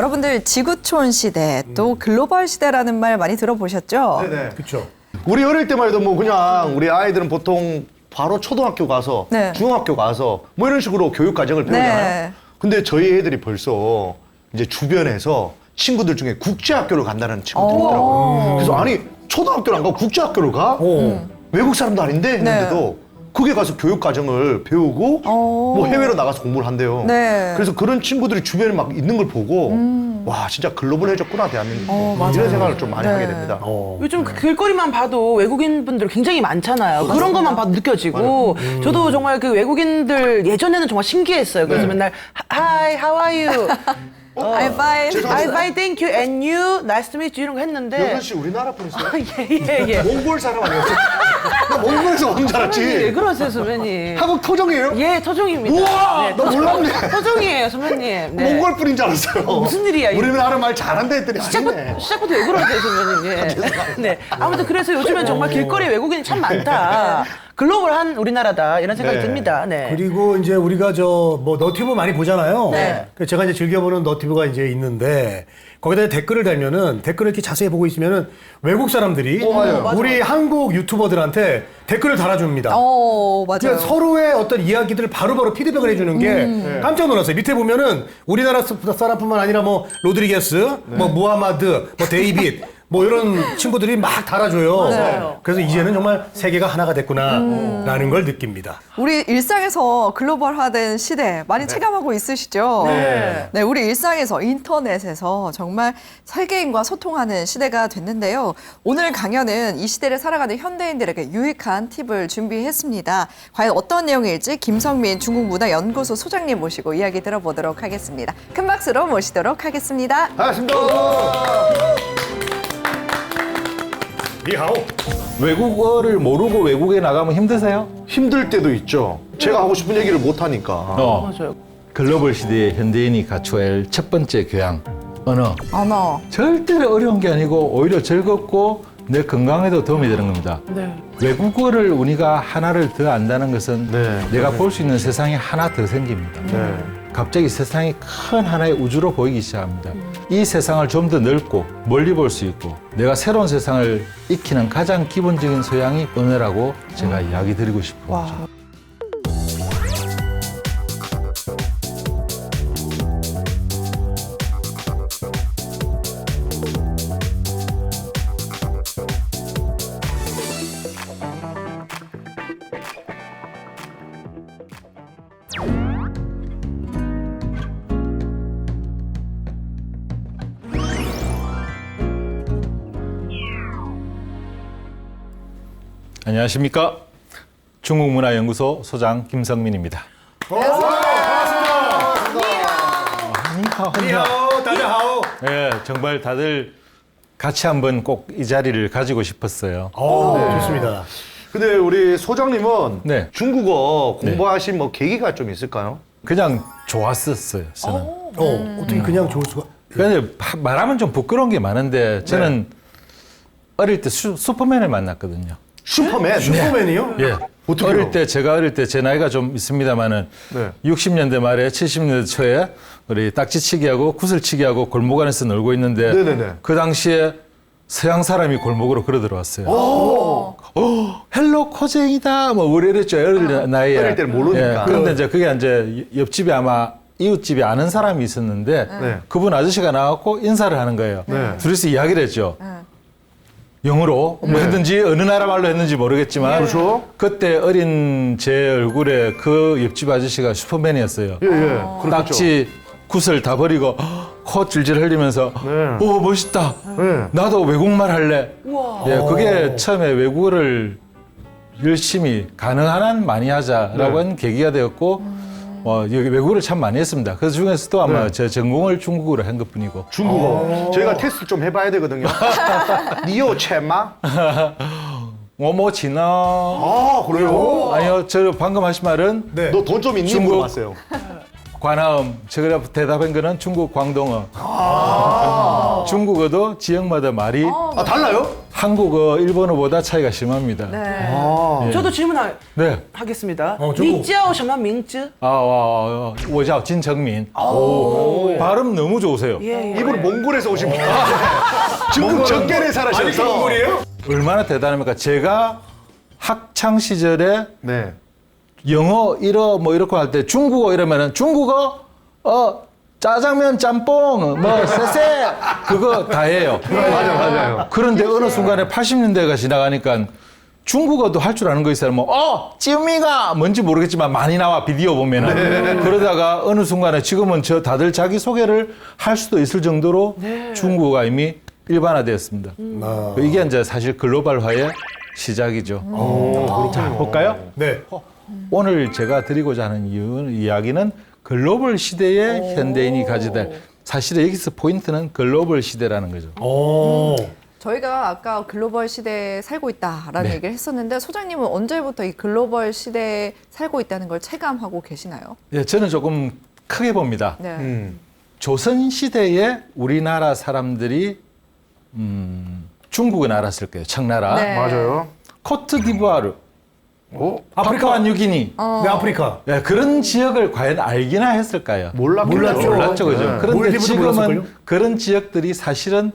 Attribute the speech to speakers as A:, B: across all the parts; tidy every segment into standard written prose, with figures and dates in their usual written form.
A: 여러분들 지구촌 시대 또 글로벌 시대라는 말 많이 들어보셨죠?
B: 네네.
C: 그렇죠.
B: 우리 어릴 때만 해도 뭐 그냥 우리 아이들은 보통 바로 초등학교 가서
A: 네.
B: 중학교 가서 뭐 이런 식으로 교육 과정을 배우잖아요.
A: 네.
B: 근데 저희 애들이 벌써 이제 주변에서 친구들 중에 국제학교를 간다는 친구들이 있더라고요. 그래서 아니 초등학교를 안 가고 국제학교를 가? 외국 사람도 아닌데 했는데도 거기에 가서 교육 과정을 배우고 뭐 해외로 나가서 공부를 한대요.
A: 네.
B: 그래서 그런 친구들이 주변에 막 있는 걸 보고 와 진짜 글로벌해졌구나 대한민국 이런 생각을 좀 많이 하게 됩니다.
D: 요즘 그 길거리만 봐도 외국인 분들 굉장히 많잖아요. 그런 것만 봐도 느껴지고 저도 정말 그 외국인들 예전에는 정말 신기했어요. 그래서 맨날 Hi, how are you?
A: I'm fine.
D: I'm fine, thank you, and you, nice to meet you 이런 거 했는데
B: 여근 씨 우리나라 분이세요?
D: 예.
B: 몽골 사람 아니었어요? 나 몽골에서 온 줄
D: 예,
B: 알았지.
D: 그러세요, 선배님.
B: 한국 토종이에요?
D: 예, 토종입니다.
B: 우와, 나 몰랐네.
D: 토종이에요, 선배님. 네.
B: 몽골 분인 줄 알았어요.
D: 무슨 일이야, 이거.
B: 우리나라 말 잘한다 했더니 아니네.
D: 시작부터 왜 그러세요, 선배님? 예. 네. 아무튼 그래서 요즘엔 정말 길거리에 외국인이 참 많다. 글로벌한 우리나라다 이런 생각이
B: 네.
D: 듭니다. 네.
C: 그리고 이제 우리가 뭐 너튜브 많이 보잖아요.
D: 네.
C: 그래서 제가 이제 즐겨보는 너튜브가 이제 있는데 거기다 댓글을 달면은 댓글을 이렇게 자세히 보고 있으면은 외국 사람들이
B: 맞아요.
C: 우리 한국 유튜버들한테 댓글을 달아줍니다.
A: 맞아요.
C: 그러니까 서로의 어떤 이야기들을 바로바로 피드백을 해주는 게 깜짝 놀랐어요. 밑에 보면은 우리나라 사람뿐만 아니라 뭐 로드리게스, 뭐 무하마드, 뭐 데이빗 뭐 이런 친구들이 막 달아줘요.
D: 맞아요.
C: 그래서 이제는 정말 세계가 하나가 됐구나라는 걸 느낍니다.
A: 우리 일상에서 글로벌화된 시대 많이 체감하고 있으시죠? 네, 우리 일상에서 인터넷에서 정말 세계인과 소통하는 시대가 됐는데요. 오늘 강연은 이 시대를 살아가는 현대인들에게 유익한 팁을 준비했습니다. 과연 어떤 내용일지 김성민 중국문화연구소 소장님 모시고 이야기 들어보도록 하겠습니다. 큰 박수로 모시도록 하겠습니다.
B: 반갑습니다.
C: 니하오.
E: 외국어를 모르고 외국에 나가면 힘드세요?
B: 힘들 때도 있죠. 제가 하고 싶은 얘기를 못 하니까.
D: 맞아요.
E: 글로벌 시대의 현대인이 갖춰야 할 첫 번째 교양, 언어.
A: 언어.
E: 절대로 어려운 게 아니고 오히려 즐겁고 내 건강에도 도움이 되는 겁니다.
D: 네.
E: 외국어를 우리가 하나를 더 안다는 것은
B: 네.
E: 내가 볼 수 있는 세상이 하나 더 생깁니다.
B: 네.
E: 갑자기 세상이 큰 하나의 우주로 보이기 시작합니다. 이 세상을 좀 더 넓고 멀리 볼 수 있고 내가 새로운 세상을 익히는 가장 기본적인 소양이 언어라고 제가 이야기 드리고 싶은 거죠. 안녕하십니까. 중국문화연구소 소장 김성민입니다.
C: 니하오, 다자하오.
E: 네, 정말 다들 같이 한번 꼭 이 자리를 가지고 싶었어요.
C: 좋습니다.
B: 근데 우리 소장님은
E: 네.
B: 중국어 공부하신 뭐 계기가 좀 있을까요?
E: 그냥 좋았었어요, 저는.
C: 어떻게 그냥 좋을 수가?
E: 근데 말하면 좀 부끄러운 게 많은데 저는 어릴 때 슈퍼맨을 만났거든요.
B: 슈퍼맨.
C: 슈퍼맨이요?
E: 예.
B: 어떻게요?
E: 제가 어릴 때 제 나이가 좀 있습니다만은
B: 네.
E: 60년대 말에 70년대 초에 우리 딱지치기하고 구슬치기하고 골목 안에서 놀고 있는데
B: 네네네.
E: 그 당시에 서양 사람이 골목으로 걸어 들어왔어요. 헬로 코쟁이다. 뭐 우리 이랬죠. 어릴 나이에.
B: 어릴 때는 모르니까.
E: 그런데 이제 그게 이제 옆집에 아마 이웃집에 아는 사람이 있었는데
B: 네.
E: 그분 아저씨가 나왔고 인사를 하는 거예요.
B: 네.
E: 둘이서 이야기를 했죠. 영어로 뭐 했든지 어느 나라 말로 했는지 모르겠지만
B: 그렇죠.
E: 그때 어린 제 얼굴에 그 옆집 아저씨가 슈퍼맨이었어요.
B: 예, 예. 그렇죠.
E: 딱지 굿을 다 버리고 코 질질 흘리면서
B: 네.
E: 오 멋있다.
B: 네.
E: 나도 외국말 할래. 예, 그게 처음에 외국어를 열심히 가능한 한 많이 하자라고 한 계기가 되었고 여기 외국어를 참 많이 했습니다. 그 중에서도 아마 제 전공을 중국어로 한 것뿐이고.
B: 중국어. 저희가 테스트 좀 해봐야 되거든요. 니요 체마?
E: 뭐지나
B: 아 그래요?
E: 아니요, 저 방금 하신 말은
C: 네.
B: 너 돈 좀 있니?
E: 중국.
B: 물어봤어요.
E: 관아음. 제가 대답한 거는 중국 광동어. 중국어도 지역마다 말이
B: 아 달라요?
E: 한국어, 일본어보다 차이가 심합니다.
A: 네.
B: 아,
D: 저도
E: 네.
D: 질문하겠습니다.
C: 중국.
D: 你叫什么名字?
E: 我叫金成民. 발음 너무 좋으세요.
D: 예, 예.
B: 이분 몽골에서 오신 분이에요. 중국 전gen에 살아셔서.
E: 얼마나 대단합니까? 제가 학창 시절에
B: 네.
E: 영어 뭐 이렇게 할 때 중국어 이러면은 중국어 짜장면 짬뽕 뭐 쎄쎄 그거 다 해요.
B: 맞아요.
E: 그런데 어느 순간에 80년대가 지나가니까 중국어도 할 줄 아는 거 있어요. 뭐 찌미가 뭔지 모르겠지만 많이 나와 비디오 보면은. 그러다가 어느 순간에 지금은 다들 자기 소개를 할 수도 있을 정도로 중국어가 이미 일반화되었습니다. 이게 이제 사실 글로벌화의 시작이죠. 자, 볼까요?
C: 네.
E: 오늘 제가 드리고자 하는 이야기는 글로벌 시대의 현대인이 가져야 될, 사실은 여기서 포인트는 글로벌 시대라는 거죠.
A: 저희가 아까 글로벌 시대에 살고 있다라는
E: 네.
A: 얘기를 했었는데 소장님은 언제부터 이 글로벌 시대에 살고 있다는 걸 체감하고 계시나요?
E: 예, 저는 조금 크게 봅니다.
A: 네.
E: 조선 시대에 우리나라 사람들이 중국은 알았을 거예요. 청나라,
A: 네.
B: 맞아요.
E: 코트디부아르,
C: 아프리카.
E: 파푸아뉴기니,
C: 네, 아프리카.
E: 예, 그런 지역을 과연 알기나 했을까요?
C: 몰랐죠.
E: 몰랐죠, 그죠?
B: 네.
E: 그런데
C: 몰디브도
E: 지금은
C: 몰랐을걸요?
E: 그런 지역들이 사실은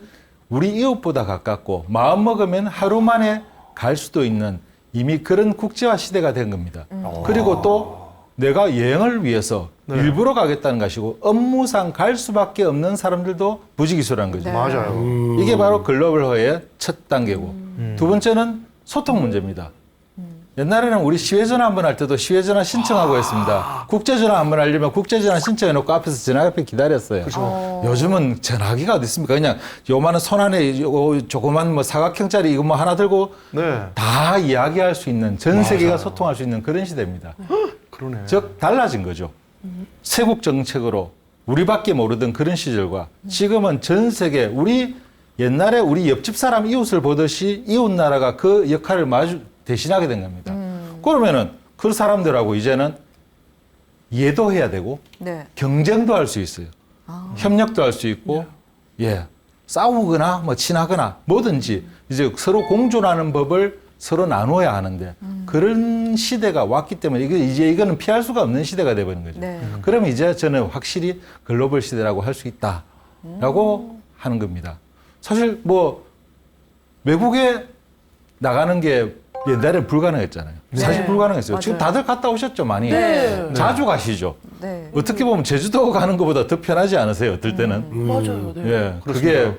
E: 우리 이웃보다 가깝고 마음 먹으면 하루 만에 갈 수도 있는 이미 그런 국제화 시대가 된 겁니다. 그리고 또 내가 여행을 위해서 일부러 가겠다는 것이고 업무상 갈 수밖에 없는 사람들도 부지기수라는 거죠.
A: 네.
B: 맞아요.
E: 이게 바로 글로벌화의 첫 단계고 두 번째는 소통 문제입니다. 옛날에는 우리 시외전화 한번 할 때도 시외전화 신청하고 했습니다. 국제전화 한번 하려면 국제전화 신청해놓고 앞에서 전화 옆에 기다렸어요. 요즘은 전화기가 어디 있습니까? 그냥 요만한 손 안에 조그만 뭐 사각형짜리 이거 뭐 하나 들고
B: 네.
E: 다 이야기할 수 있는, 전 세계가 소통할 수 있는 그런 시대입니다.
B: 그러네.
E: 즉 달라진 거죠. 세국 정책으로 우리밖에 모르던 그런 시절과 지금은 전 세계 옛날에 우리 옆집 사람 이웃을 보듯이 이웃 나라가 그 역할을 대신하게 된 겁니다. 그러면은 그 사람들하고 이제는 이해도 해야 되고
A: 네.
E: 경쟁도 할 수 있어요. 협력도 할 수 있고, 싸우거나 뭐 친하거나 뭐든지 이제 서로 공존하는 법을 서로 나눠야 하는데 그런 시대가 왔기 때문에 이거는 피할 수가 없는 시대가 돼버린 거죠.
A: 네.
E: 그러면 이제 저는 확실히 글로벌 시대라고 할 수 있다라고 하는 겁니다. 사실 뭐 외국에 나가는 게 옛날에 불가능했잖아요. 사실 불가능했어요. 지금
A: 맞아요.
E: 다들 갔다 오셨죠, 많이.
D: 네.
E: 자주 가시죠.
A: 네.
E: 어떻게 보면 제주도 가는 것보다 더 편하지 않으세요, 어떨 때는.
D: 맞아요. 네.
E: 예, 그게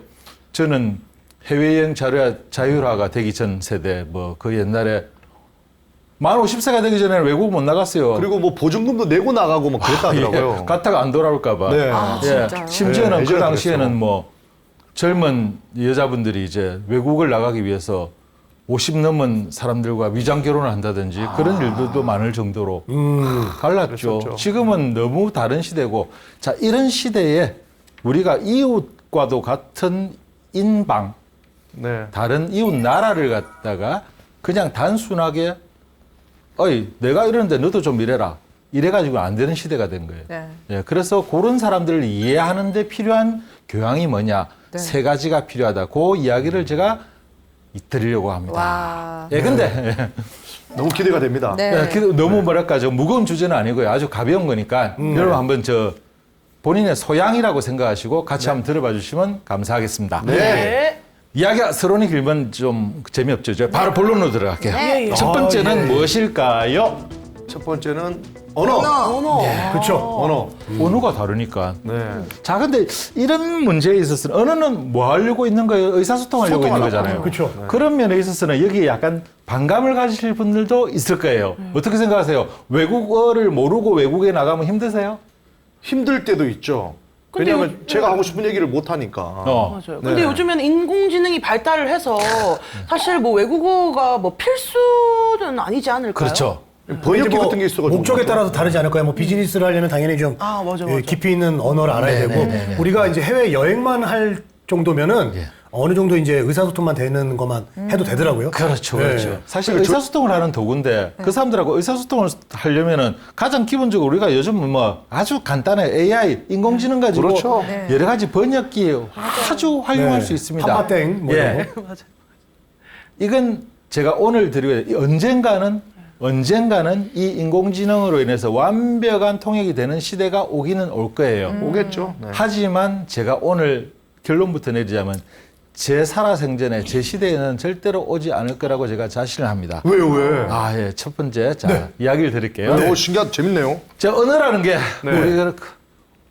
E: 저는 해외여행 자율화가 되기 전 세대, 뭐 그 옛날에 만 50세가 되기 전에는 외국 못 나갔어요.
B: 그리고 뭐 보증금도 내고 나가고 뭐 그랬다 하더라고요.
E: 예, 갔다가 안 돌아올까봐.
B: 네.
A: 진짜요?
E: 심지어는
B: 네,
E: 그
B: 예전에
E: 당시에는
B: 그랬어.
E: 뭐 젊은 여자분들이 이제 외국을 나가기 위해서 50 넘은 사람들과 위장 결혼을 한다든지 그런 일들도 많을 정도로 달랐죠.
B: 그랬었죠.
E: 지금은 너무 다른 시대고, 자, 이런 시대에 우리가 이웃과도 같은 인방,
B: 네.
E: 다른 이웃 나라를 갖다가 그냥 단순하게 내가 이러는데 너도 좀 이래라. 이래가지고 안 되는 시대가 된 거예요.
A: 네.
E: 예, 그래서 그런 사람들을 이해하는 데 필요한 교양이 뭐냐.
A: 네.
E: 세 가지가 필요하다. 그 이야기를 제가 드리려고 합니다.
A: 와.
E: 예, 근데
B: 너무 기대가 됩니다.
A: 네.
E: 예, 너무 뭐랄까, 무거운 주제는 아니고요. 아주 가벼운 거니까 여러분 한번 본인의 소양이라고 생각하시고 같이 한번 들어봐 주시면 감사하겠습니다.
D: 네.
E: 이야기가 서론이 길면 좀 재미없죠. 제가 바로 본론으로 들어갈게요.
D: 예, 예.
E: 첫 번째는 무엇일까요?
B: 첫 번째는 언어.
D: 언어.
C: 그렇죠.
B: 언어.
E: 언어가 다르니까.
B: 네.
E: 자, 근데 이런 문제에 있어서는 언어는 뭐 하려고 있는 거예요? 의사소통하려고 있는 거잖아요.
C: 그렇죠.
E: 그런 면에 있어서는 여기에 약간 반감을 가지실 분들도 있을 거예요. 어떻게 생각하세요? 외국어를 모르고 외국에 나가면 힘드세요?
B: 힘들 때도 있죠.
D: 근데
B: 왜냐하면 제가 하고 싶은 얘기를 못 하니까.
D: 맞아요. 근데
B: 네.
D: 요즘에는 인공지능이 발달을 해서 사실 뭐 외국어가 뭐 필수는 아니지 않을까요?
E: 그렇죠.
B: 번역기 같은 게 있어가지고.
C: 목적에 따라서 다르지 않을까요? 뭐 비즈니스를 하려면 당연히 좀
D: 맞아.
C: 깊이 있는 언어를 알아야 되고 우리가 이제 해외 여행만 할 정도면은 어느 정도 이제 의사소통만 되는 것만 해도 되더라고요.
E: 그렇죠,
C: 네.
E: 그렇죠. 사실 의사소통을 하는 도구인데 그 사람들하고 의사소통을 하려면은 가장 기본적으로 우리가 요즘 뭐 아주 간단한 AI, 인공지능 가지고
B: 그렇죠.
A: 네.
E: 여러 가지 번역기 아주 활용할
C: 네.
E: 수 있습니다.
C: 파파땡 뭐 이런 거.
E: 이건 제가 오늘 드리고 언젠가는 이 인공지능으로 인해서 완벽한 통역이 되는 시대가 오기는 올 거예요.
B: 오겠죠. 네.
E: 하지만 제가 오늘 결론부터 내리자면 제 살아생전에 제 시대에는 절대로 오지 않을 거라고 제가 자신을 합니다.
B: 왜요, 왜?
E: 아, 예. 첫 번째, 자, 이야기를 드릴게요.
B: 오, 신기하다. 재밌네요.
E: 자, 언어라는 게
B: 네.
E: 우리가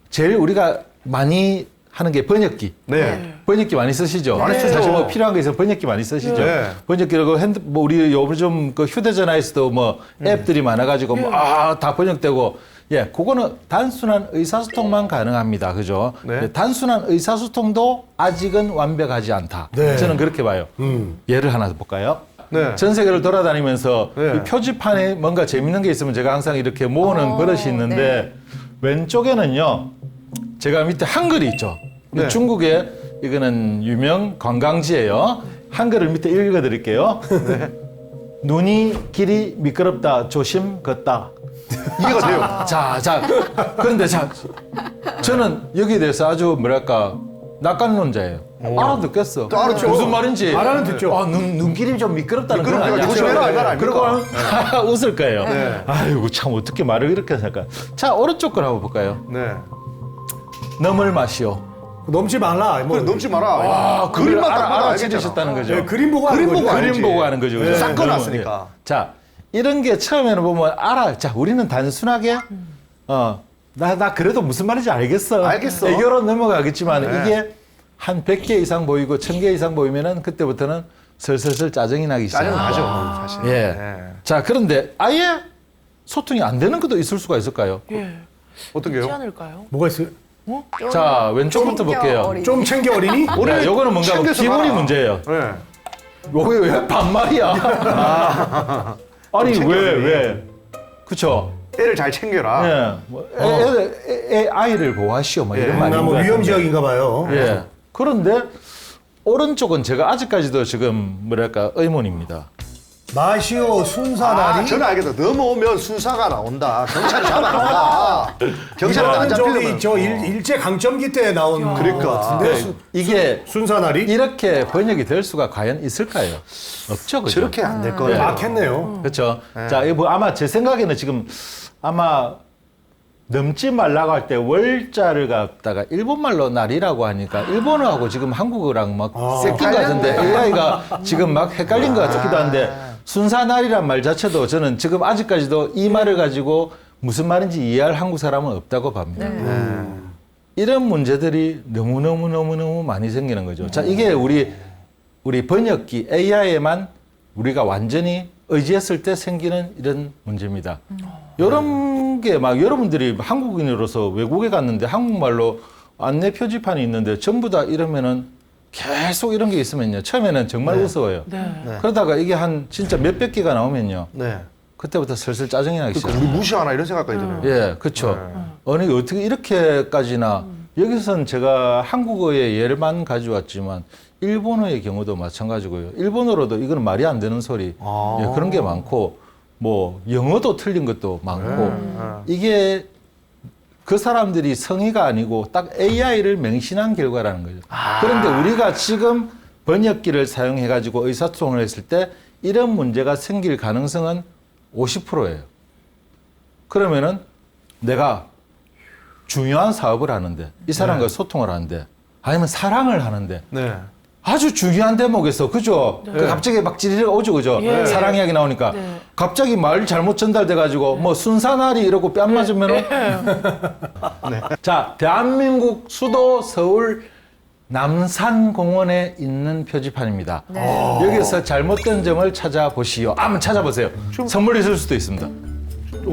E: 제일 우리가 많이 하는 게 번역기.
B: 네.
E: 번역기 많이 쓰시죠?
B: 많이 쓰죠.
E: 사실 뭐 필요한 게 있으면 번역기 많이 쓰시죠?
B: 네.
E: 번역기라고 뭐 우리 요즘 그 휴대전화에서도 뭐 앱들이 많아가지고 다 번역되고 예, 그거는 단순한 의사소통만 가능합니다. 그죠?
B: 네.
E: 단순한 의사소통도 아직은 완벽하지 않다.
C: 네.
E: 저는 그렇게 봐요. 예를 하나 볼까요?
B: 네.
E: 전 세계를 돌아다니면서
B: 네.
E: 이 표지판에 뭔가 재밌는 게 있으면 제가 항상 이렇게 모으는 버릇이 있는데 왼쪽에는요, 제가 밑에 한글이 있죠.
B: 네.
E: 중국의 이거는 유명 관광지예요. 한글을 밑에 읽어드릴게요. 눈이 길이 미끄럽다 조심 걷다.
B: 이해가 돼요.
E: 자, 그런데 저는 여기에 대해서 아주 뭐랄까 낙관론자예요. 알아듣겠어.
B: 또 알아듣죠.
E: 무슨 말인지.
C: 알아는 듣죠.
E: 아, 눈길이 좀 미끄럽다는 건 아니야.
B: 조심해라, 이 말 아닙니까?
E: 그러고 웃을 거예요.
B: 네.
E: 아이고 참 어떻게 말을 이렇게 할까. 자, 오른쪽 걸 한번 볼까요?
B: 네.
E: 넘을 마시오.
C: 넘지 말라. 뭐.
B: 그래, 넘지 마라.
E: 아, 그림만
B: 딱 봐도
E: 알아채셨다는 거죠.
C: 네, 그림 보고 하는
B: 그림
C: 거죠.
B: 보고
E: 그림
B: 알지.
E: 보고 하는 거죠. 그죠?
B: 싹
E: 그러면,
B: 꺼놨으니까.
E: 예. 자, 이런 게 처음에는 보면 자, 우리는 단순하게 나 그래도 무슨 말인지 알겠어.
B: 알겠어.
E: 애교로 넘어가겠지만
B: 네.
E: 이게 한 100개 이상 보이고 1000개 이상 보이면은 그때부터는 슬슬 짜증이 나기 시작해요.
B: 짜증나죠, 사실.
E: 예.
B: 네.
E: 자, 그런데 아예 소통이 안 되는 것도 있을 수가 있을까요?
D: 예.
B: 어떻게
D: 있지
B: 해요?
D: 않을까요?
C: 뭐가 있어요?
E: 자, 왼쪽부터 볼게요.
A: 어린.
C: 좀 챙겨 어린이?
E: 네, 요거는 뭔가
B: 챙겨서
E: 기본이
B: 가라.
E: 문제예요.
B: 네.
E: 요게 왜 반말이야? 아니, 왜? 그쵸?
B: 애를 잘 챙겨라.
E: 예. 뭐 아이를 보호하시오. 뭐 이런 말인
C: 뭐
E: 것
C: 위험
E: 같은데.
C: 지역인가 봐요.
E: 예. 그런데 오른쪽은 제가 아직까지도 지금 뭐랄까 의문입니다.
C: 마시오 순사다리.
B: 저는 알겠다. 넘어오면 수사가 나온다. 경찰이 잡아간다. 경찰한테 안
C: 이거는 저기
B: 잡히려면.
C: 저 일제 강점기 때 나온
B: 그러니까.
C: 것 같은데
E: 네, 이게
C: 순사다리
E: 이렇게 번역이 될 수가 과연 있을까요? 없죠, 그죠?
B: 저렇게 안 될 거예요.
C: 막했네요.
E: 그렇죠. 자, 이거 뭐 아마 제 생각에는 지금 아마 넘지 말라고 할 때 월자를 갖다가 일본말로 날이라고 하니까 일본어하고 지금 한국어랑 막 섞인 것 같은데 AI가 지금 막 헷갈린 것 같기도 한데 순사날이란 말 자체도 저는 지금 아직까지도 이 말을 가지고 무슨 말인지 이해할 한국 사람은 없다고 봅니다. 이런 문제들이 너무 많이 생기는 거죠. 자, 이게 우리 번역기 AI에만 우리가 완전히 의지했을 때 생기는 이런 문제입니다. 이런 게 막 여러분들이 한국인으로서 외국에 갔는데 한국말로 안내 표지판이 있는데 전부 다 이러면은 계속 이런 게 있으면요. 처음에는 정말 무서워요. 그러다가 이게 한 진짜 몇백 개가 나오면요.
B: 네.
E: 그때부터 슬슬 짜증이 나기
B: 그러니까
E: 시작해요.
B: 우리 무시하나 이런 생각까지 들어요.
E: 예, 그렇죠. 아니 어떻게 이렇게까지나 여기서는 제가 한국어의 예를만 가져왔지만 일본어의 경우도 마찬가지고요. 일본어로도 이거는 말이 안 되는 소리 예, 그런 게 많고 뭐 영어도 틀린 것도 많고 이게 그 사람들이 성의가 아니고 딱 AI를 맹신한 결과라는 거죠. 그런데 우리가 지금 번역기를 사용해 가지고 의사소통을 했을 때 이런 문제가 생길 가능성은 50%예요. 그러면은 내가 중요한 사업을 하는데 이 사람과 소통을 하는데 아니면 사랑을 하는데
B: 네.
E: 아주 중요한 대목에서 그죠? 그 갑자기 막 지리가 오죠, 그죠?
D: 예.
E: 사랑 이야기 나오니까
D: 네.
E: 갑자기 말 잘못 전달돼 가지고 뭐 순사날이 이러고 뺨 맞으면은 자, 대한민국 수도 서울 남산공원에 있는 표지판입니다. 여기서 잘못된 점을 찾아보시오. 한번 찾아보세요. 선물 있을 수도 있습니다.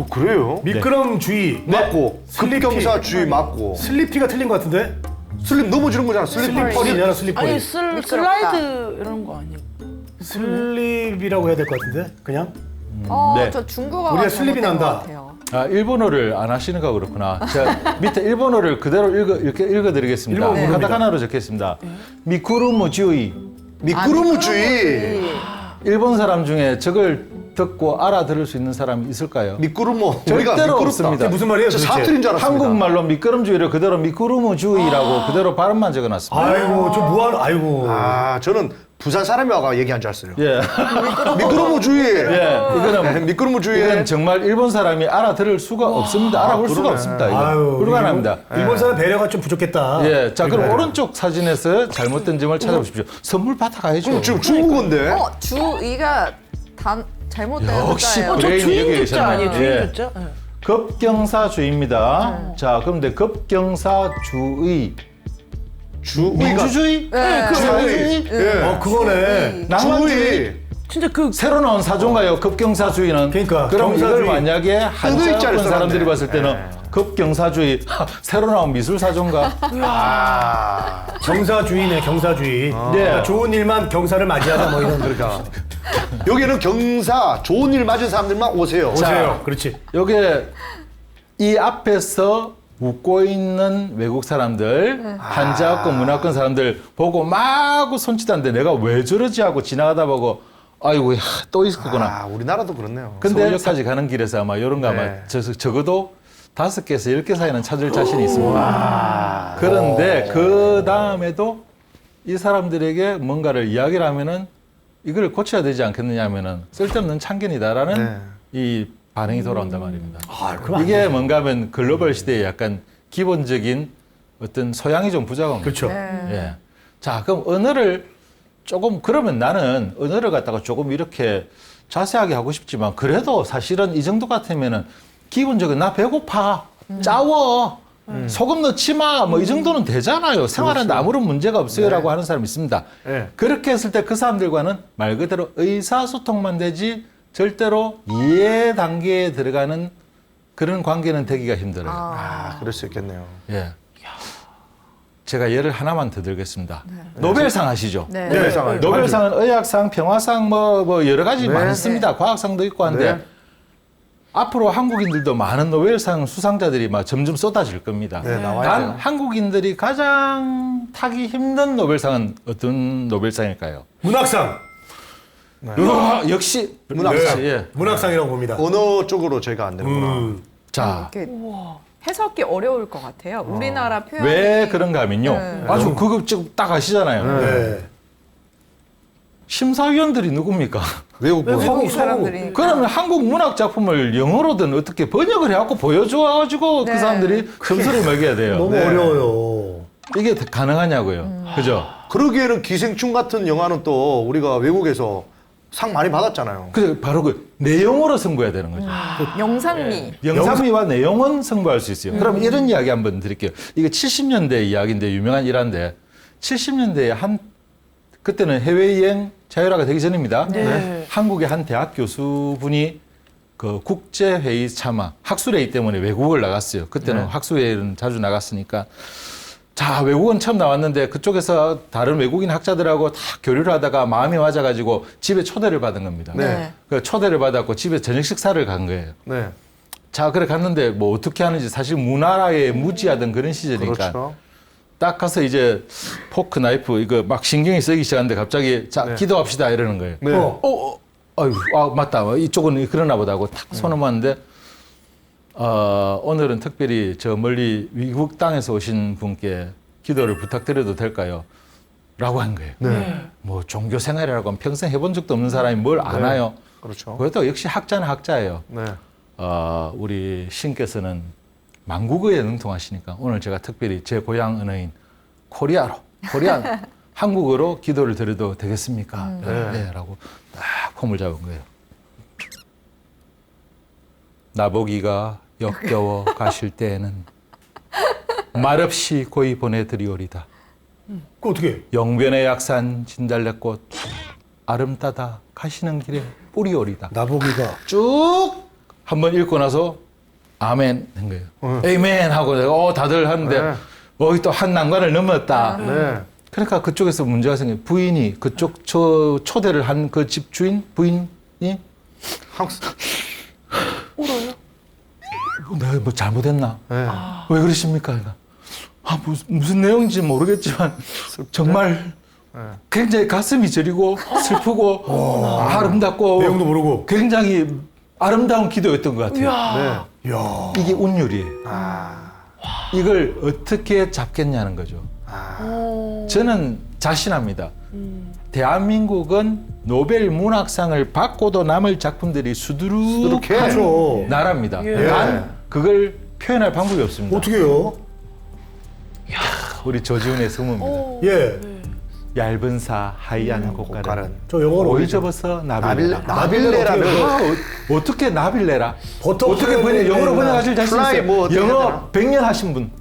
B: 그래요?
C: 미끄럼주의
B: 맞고
C: 슬리피.
B: 급경사주의 맞고
C: 슬리피가 틀린 것 같은데
B: 슬립 넘어지는 거잖아.
C: 슬리퍼리잖아 슬리퍼리.
D: 아니 슬라이드 이런 거 아니에요?
C: 슬립이라고 해야 될 것 같은데 그냥
E: 네.
A: 저 중국어가
C: 우리가 슬립이
A: 잘못된 것
C: 난다.
A: 같아요.
E: 아, 일본어를 안 하시는가 그렇구나. 제가 밑에 일본어를 그대로 이렇게 읽어드리겠습니다.
C: 일본 모릅니다.
E: 가타카나로 적겠습니다. 미쿠루무주의.
B: 미끄러무주의.
E: 일본 사람 중에 저걸 듣고 알아들을 수 있는 사람이 있을까요?
B: 미끄러워.
E: 절대로 없습니다.
C: 그게 무슨 말이에요?
B: 저
C: 도대체?
B: 사투리인 줄 알았습니다.
E: 한국말로 미끄럼주의를 그대로 미끄러무주의라고 그대로 발음만 적어놨습니다.
C: 아이고, 저 무한, 아이고.
B: 아, 저는 부산 사람이 와가 얘기한 줄 알았어요.
E: 예.
B: 미끄러무주의.
E: 예. 이거는
B: 미끄러무주의.
E: 이건 정말 일본 사람이 알아들을 수가 없습니다. 알아볼 수가
B: 그러네.
E: 없습니다. 이거.
C: 아유,
E: 불가능합니다.
C: 일본 사람 배려가 좀 부족했다.
E: 예. 자, 그럼 오른쪽 사진에서 잘못된 점을 찾아보십시오. 선물 받아가야죠.
B: 지금 중국어인데.
A: 주의가 잘못된
E: 역시
A: 문자예요.
D: 저
E: 브레인이 여기
D: 주인조자
E: 계셨네.
D: 아니에요?
E: 예.
D: 주인조자? 예.
E: 급경사주의입니다. 자, 그런데 급경사주의. 민주주의?
A: 네.
E: 사회주의?
B: 예.
C: 그거네.
E: 낭만주의?
D: 진짜 그
E: 새로 나온 사조인가요? 급경사주의는.
C: 그러니까,
E: 그럼
C: 경사주의.
E: 이걸 만약에 한자권
B: 의자를
E: 사람들이
B: 써놨네.
E: 봤을 때는 급경사주의. 새로 나온 미술사조인가?
B: 아.
C: 경사주의네, 경사주의. 그러니까 좋은 일만 경사를 맞이하자, 뭐 이런.
B: 그러니까. 여기는 경사, 좋은 일 맞은 사람들만 오세요.
C: 오세요. 그렇지.
E: 요게 이 앞에서 웃고 있는 외국 사람들, 한자권, 문화권 사람들 보고 마구 손짓하는데 내가 왜 저러지 하고 지나가다 보고 아이고, 또 있었구나.
B: 아, 우리나라도 그렇네요.
E: 근데 서울역까지 가는 길에서 아마 이런 거 아마
B: 네.
E: 적어도 5개에서 10개 사이는 찾을 자신이 있습니다. 그런데 그 다음에도 이 사람들에게 뭔가를 이야기를 하면은 이걸 고쳐야 되지 않겠느냐 하면은 쓸데없는 참견이다라는
B: 네.
E: 이 반응이 돌아온단 말입니다.
C: 그럼 안
E: 이게 뭔가 하면 글로벌 시대의 약간 기본적인 어떤 소양이 좀 부족한 거죠.
C: 그렇죠.
E: 예. 자, 그럼 언어를 조금, 그러면 나는 언어를 갖다가 조금 이렇게 자세하게 하고 싶지만 그래도 사실은 이 정도 같으면은 기본적인 나 배고파, 짜워, 소금 넣지 마, 뭐 이 정도는 되잖아요. 생활하는데 아무런 문제가 없어요라고 하는 사람이 있습니다.
B: 네.
E: 그렇게 했을 때 그 사람들과는 말 그대로 의사소통만 되지 절대로 이해 단계에 들어가는 그런 관계는 되기가 힘들어요.
B: 아, 그럴 수 있겠네요.
E: 예. 제가 예를 하나만 더 들겠습니다. 노벨상 아시죠?
A: 네.
B: 네. 노벨상.
E: 노벨상은 의학상, 평화상 뭐 여러 가지
B: 네.
E: 많습니다. 과학상도 있고 한데
B: 네.
E: 앞으로 한국인들도 많은 노벨상 수상자들이 막 점점 쏟아질 겁니다.
B: 네, 나와야
E: 단
B: 돼요.
E: 한국인들이 가장 타기 힘든 노벨상은 어떤 노벨상일까요?
C: 문학상.
E: 우와, 역시
B: 문학상.
E: 역시, 예.
C: 문학상이라고 봅니다.
B: 언어 쪽으로 제가 안 되는구나.
E: 자,
A: 이렇게 해석이 어려울 것 같아요. 우리나라 표현이
E: 왜 그런가 하면요.
A: 네.
E: 아주 그거 지금 딱 아시잖아요.
C: 네.
E: 심사위원들이 누굽니까?
B: 외국 뭐
A: 외국 사람들이
E: 그러면 한국 문학 작품을 영어로든 어떻게 번역을 해갖고 보여줘가지고
A: 네.
E: 그 사람들이 점수를 매겨야 돼요.
C: 너무
B: 네.
C: 어려워요.
E: 이게 가능하냐고요. 그죠?
B: 그러기에는 기생충 같은 영화는 또 우리가 외국에서 상 많이 받았잖아요.
E: 그래서 바로 그 내용으로 승부해야 되는 거죠.
A: 영상미.
E: 영상미와 내용은 승부할 수 있어요. 그럼 이런 이야기 한번 드릴게요. 이게 70년대 이야기인데 유명한 일화인데 70년대에 그때는 해외여행 자율화가 되기 전입니다.
D: 네.
E: 한국의 한 대학 교수분이 그 국제회의 참아, 학술회의 때문에 외국을 나갔어요. 그때는 학술회의는 자주 나갔으니까. 자, 외국은 처음 나왔는데 그쪽에서 다른 외국인 학자들하고 다 교류를 하다가 마음이 맞아가지고 집에 초대를 받은 겁니다.
B: 네.
E: 그 초대를 받았고 집에 저녁 식사를 간 거예요.
B: 네.
E: 자, 그래 갔는데 뭐 어떻게 하는지 사실 문화라에 무지하던 그런 시절이니까
B: 그렇죠.
E: 딱 가서 이제 포크, 나이프 이거 막 신경이 쓰기 시작하는데 갑자기 자,
B: 네.
E: 기도합시다 이러는 거예요.
B: 네.
E: 아유, 맞다. 이쪽은 그러나 보다 하고 탁 손을 모았는데 오늘은 특별히 저 멀리 미국 땅에서 오신 분께 기도를 부탁드려도 될까요? 라고 한 거예요.
B: 네.
E: 뭐 종교 생활이라고 하면 평생 해본 적도 없는 사람이 뭘 아나요?
B: 그렇죠.
E: 그것도 역시 학자는 학자예요.
B: 네.
E: 우리 신께서는 만국어에 능통하시니까 오늘 제가 특별히 제 고향 언어인 코리안 한국어로 기도를 드려도 되겠습니까? 네. 라고 딱 폼을 잡은 거예요. 나보기가 역겨워 가실 때에는 말없이 고이 보내드리오리다.
C: 그 어떻게?
E: 영변의 약산 진달래꽃 아름다다 가시는 길에 뿌리오리다.
C: 나보기가.
E: 쭉 한번 읽고 나서 아멘 한 거예요. 에이멘 하고 내가 다들 하는데
B: 네.
E: 또 한 난관을 넘었다.
B: 네.
E: 그러니까 그쪽에서 문제가 생겨. 부인이 그쪽 초대를 한 그 집 주인 부인이
B: 한국
D: 울어요?
E: 내가 뭐 잘못했나?
B: 네.
E: 왜 그러십니까? 무슨 내용인지 모르겠지만 정말 굉장히 가슴이 저리고 슬프고 아름답고
C: 내용도 모르고.
E: 굉장히 아름다운 기도였던 것 같아요.
B: 네.
C: 이야.
E: 이게 운율이에요. 이걸 어떻게 잡겠냐는 거죠. 저는 자신합니다. 대한민국은 노벨 문학상을 받고도 남을 작품들이 수두룩한
C: 그렇죠.
E: 나라입니다.
D: 예.
E: 단 그걸 표현할 방법이 없습니다.
C: 어떻게 해요?
E: 우리 조지훈의 성우입니다.
C: 예.
E: 얇은 사 하얀 곡가른
C: 저 영어로
E: 오이 접어서 나빌레라.
B: 나빌레라는
E: 어떻게 나빌레라?
C: 버터
E: 어떻게 번역
C: 플라이
E: 영어로 번역하실 자신
B: 플라이
E: 있어요?
B: 뭐 어떻게
E: 영어
B: 하잖아.
E: 100년 하신 분.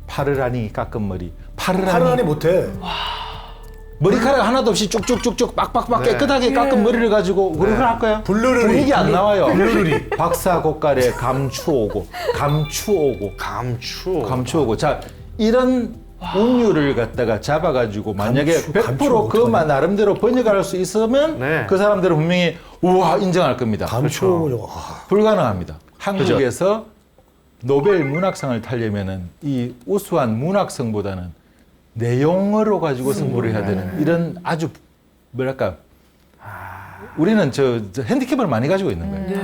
E: 파르라니 깎은 머리.
C: 파란이
E: 파르라니
C: 못해.
E: 머리카락 하나도 없이 쭉쭉쭉쭉 빡빡빡
B: 네.
E: 깨끗하게 깎은 머리를 가지고 그걸 할까요?
C: 블루르리.
E: 분위기 안 나와요.
C: 블루르리.
E: 박사곡간에 감추오고 감추오고 자 이런 운율을 갖다가 잡아가지고 만약에
C: 감추
E: 100% 그만 나름대로 번역할 수 있으면
B: 네.
E: 그 사람들은 분명히 우와 인정할 겁니다.
C: 감초.
E: 불가능합니다. 한국에서 노벨 문학상을 타려면은 이 우수한 문학성보다는 내용으로 가지고 승부를 해야 되는 이런 아주 뭐랄까 우리는 저 핸디캡을 많이 가지고 있는 거예요.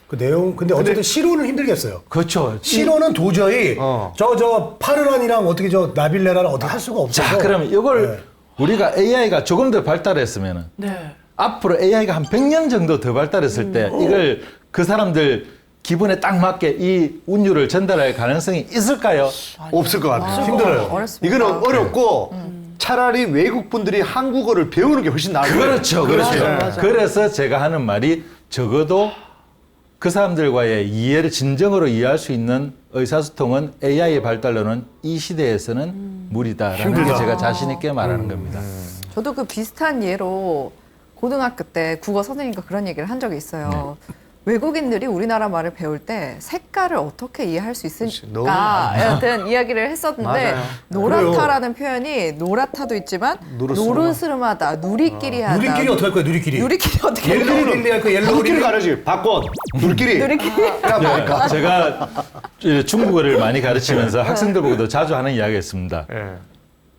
C: 그 내용 근데 어쨌든 시로는 힘들겠어요.
E: 그렇죠.
C: 시로는 도저히
B: 어.
C: 저 파르란이랑 어떻게 저 나빌레라랑 어떻게 할 수가 없어서.
E: 자, 그럼 이걸
C: 네.
E: 우리가 AI가 조금 더 발달했으면은
D: 네.
E: 앞으로 AI가 한 100년 정도 더 발달했을 때 이걸 그 사람들 기분에 딱 맞게 이 운율을 전달할 가능성이 있을까요?
B: 없을 것 같아요.
C: 힘들어요.
A: 어렵습니다.
B: 이거는 어렵고 차라리 외국 분들이 한국어를 배우는 게 훨씬 나아요.
E: 그렇죠. 그렇죠.
D: 맞아.
E: 그래서 제가 하는 말이 적어도 그 사람들과의 이해를 진정으로 이해할 수 있는 의사소통은 AI의 발달로는 이 시대에서는 무리다라는 게
C: 힘들다.
E: 제가 자신 있게 말하는 겁니다.
A: 저도 그 비슷한 예로 고등학교 때 국어 선생님과 그런 얘기를 한 적이 있어요. 외국인들이 우리나라 말을 배울 때 색깔을 어떻게 이해할 수
B: 너무
A: 있을까 같은 이야기를 했었는데
B: 맞아요.
A: 노랗다라는 표현이 노랗다도 있지만 노르스름하다, 누리끼리하다.
C: 누리끼리 어떻게 할 거야? 누리끼리.
A: 누리끼리 어떻게 할까요?
C: 옐로우 릴리 할 거야? 옐로우
B: 누리끼리
C: 릴리.
B: 가르지. 박권. 누리끼리.
E: 네, 제가 중국어를 많이 가르치면서 학생들보고도 자주 하는 이야기가 있습니다.
B: 예.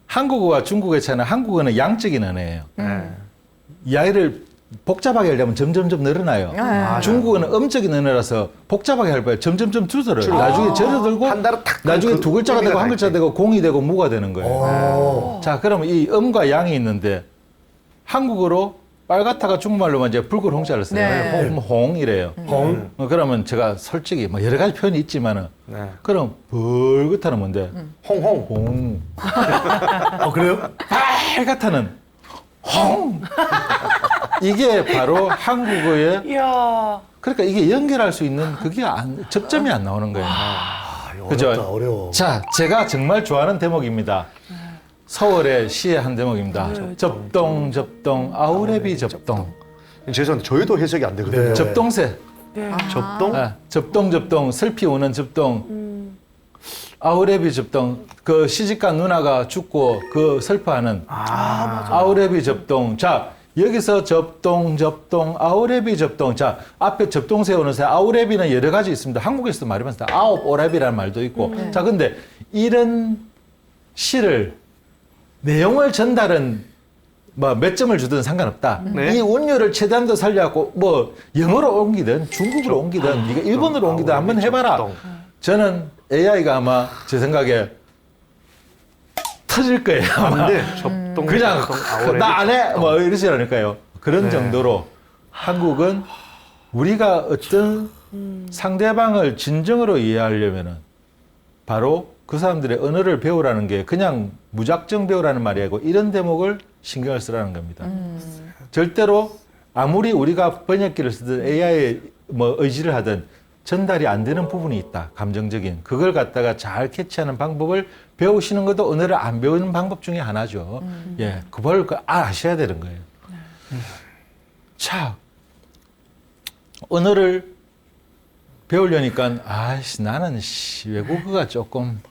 E: 한국어와 중국어의 차이는 한국어는 양적인 언어예요.
B: 예.
E: 이야기를 복잡하게 하려면 점점점 늘어나요. 중국어는 음적인 언어라서 복잡하게 할 바에 점점점 줄어들어요. 나중에 절어들고
B: 한 달에 탁
E: 나중에
B: 그
E: 두 글자가 되고
B: 의미가
E: 한 글자
B: 있지.
E: 되고 공이 되고 무가 되는 거예요. 자, 그러면 이 음과 양이 있는데 한국어로 빨갛다가 중국말로만 이제 붉은 홍자를 써요.
A: 네.
E: 홍이래요.
C: 홍.
E: 그러면 제가 솔직히 뭐 여러 가지 표현이 있지만은
B: 네.
E: 그럼 붉다는 뭔데?
B: 홍홍.
E: 홍.
C: 그래요?
E: 빨갛다는 홍. 이게 바로 한국어의
D: 이야.
E: 그러니까 이게 연결할 수 있는 그게 접점이 안 나오는 거예요. 그죠?
C: 어렵다, 어려워.
E: 자, 제가 정말 좋아하는 대목입니다. 서울의 시의 한 대목입니다. 접동, 아우레비 접동.
B: 죄송한데 저희도 해석이 안 되거든요.
C: 네.
E: 접동새.
B: 접동?
E: 아, 접동, 슬피 우는 접동. 아우레비 접동. 그 시집간 누나가 죽고 그 슬퍼하는. 아우레비 접동. 자, 여기서 접동, 아우레비 접동. 자, 앞에 접동 세우는 새, 아우레비는 여러 가지 있습니다. 한국에서도 말이 많습니다. 아홉 오레비라는 말도 있고. 자, 근데 이런 시를 내용을 전달은 뭐 몇 점을 주든 상관없다.
B: 네.
E: 이 운율을 최대한 더 살려갖고 뭐 영어로 옮기든 중국어로 옮기든 네가 일본어로 옮기든 한번 해봐라.
B: 접동.
E: 저는 AI가 아마 제 생각에 터질 거예요. 아마.
B: 네. 접동.
E: 그냥
B: 접동, 아우레비
E: 나 안 해!
B: 접동.
E: 뭐 이러지 않을까요? 그런
B: 네.
E: 정도로 한국은 우리가 어떤 상대방을 진정으로 이해하려면은 바로 그 사람들의 언어를 배우라는 게 그냥 무작정 배우라는 말이 아니고 이런 대목을 신경을 쓰라는 겁니다. 절대로 아무리 우리가 번역기를 쓰든 AI에 뭐 의지를 하든 전달이 안 되는 부분이 있다. 감정적인. 그걸 갖다가 잘 캐치하는 방법을 배우시는 것도 언어를 안 배우는 방법 중에 하나죠. 예. 그걸 아셔야 되는 거예요. 자, 언어를 배우려니까 나는 외국어가 조금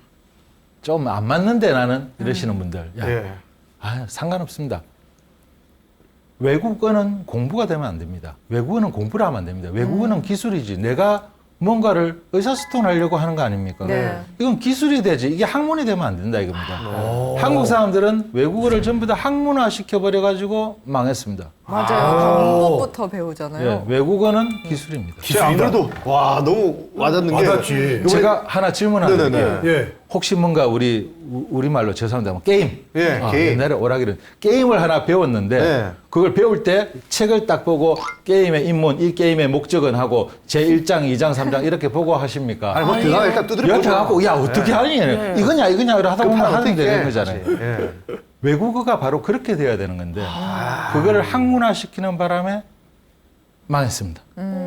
E: 좀 안 맞는데 나는 이러시는 분들. 야,
B: 예.
E: 상관없습니다. 외국어는 공부가 되면 안 됩니다. 외국어는 공부를 하면 안 됩니다. 외국어는 기술이지. 내가 뭔가를 의사소통하려고 하는 거 아닙니까?
A: 네.
E: 이건 기술이 되지 이게 학문이 되면 안 된다 이겁니다. 한국 사람들은 외국어를 전부 다 학문화 시켜버려가지고 망했습니다.
A: 맞아요. 문법부터 배우잖아요.
E: 예, 외국어는 기술입니다.
B: 제가 안 그래도 와 너무 와닿는 게
C: 와닿지.
B: 요번에-
E: 제가 하나 질문하는
B: 네네네.
E: 게
C: 예.
E: 혹시 뭔가 우리말로 죄송합니다. 게임.
B: 예, 게임.
E: 옛날에 오라기는 게임을 하나 배웠는데
B: 네.
E: 그걸 배울 때 책을 딱 보고 게임의 입문, 이 게임의 목적은 하고 제1장, 2장, 3장 이렇게 보고 하십니까?
B: 아니 뭐 그거 일단 두드려
E: 이렇게
B: 보죠.
E: 갖고 야 어떻게 하니? 이거냐 이거냐 이러 하다 보면
B: 급하면
E: 하는
B: 어떻게
E: 되는
B: 해.
E: 거잖아요.
B: 예.
E: 외국어가 바로 그렇게 돼야 되는 건데 그거를 학문화시키는 바람에 망했습니다.